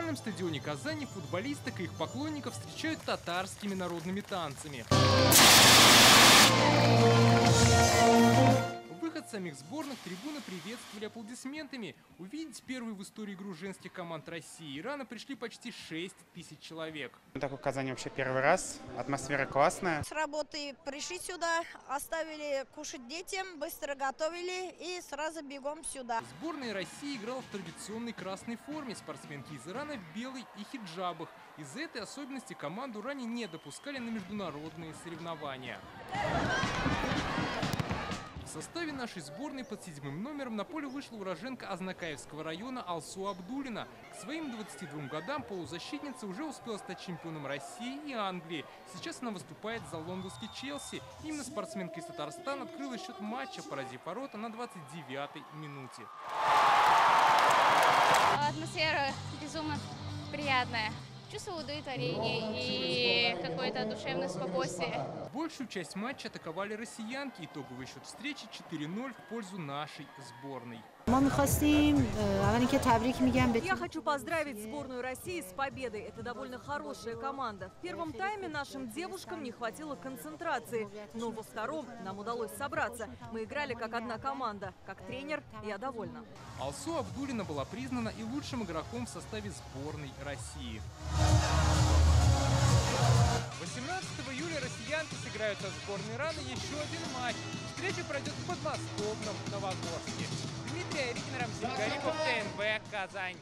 центральном стадионе Казани футболисток и их поклонников встречают татарскими народными танцами. Выход самих сборных трибуны приветствовали аплодисментами. Увидеть первую в истории игру женских команд России и Ирана пришли почти 6 тысяч человек. Такой в Казани вообще первый раз. Атмосфера классная. С работы пришли сюда, оставили кушать детям, быстро готовили и сразу бегом сюда. Сборная России играла в традиционной красной форме, спортсменки из Ирана в белой и хиджабах. Из-за этой особенности команду ранее не допускали на международные соревнования. В составе нашей сборной под 7-м номером на поле вышла уроженка Азнакаевского района Алсу Абдуллина. К своим 22 годам полузащитница уже успела стать чемпионом России и Англии. Сейчас она выступает за лондонский Челси. Именно спортсменка из Татарстана открыла счет матча, поразив ворота на 29-й минуте. Атмосфера безумно приятная. Чувство удовлетворения и какое-то душевное спокойствие. Большую часть матча атаковали россиянки. Итоговый счет встречи 4-0 в пользу нашей сборной. Я хочу поздравить сборную России с победой. Это довольно хорошая команда. В первом тайме нашим девушкам не хватило концентрации, но во втором нам удалось собраться. Мы играли как одна команда. Как тренер я довольна. Алсу Абдуллина была признана и лучшим игроком в составе сборной России. 18 июля россиянки сыграют со сборной Ирана еще один матч. Встреча пройдет в подмосковном Новогорске. Дмитрий Айрикин, Рамзин Гарипов, ТНВ, Казань.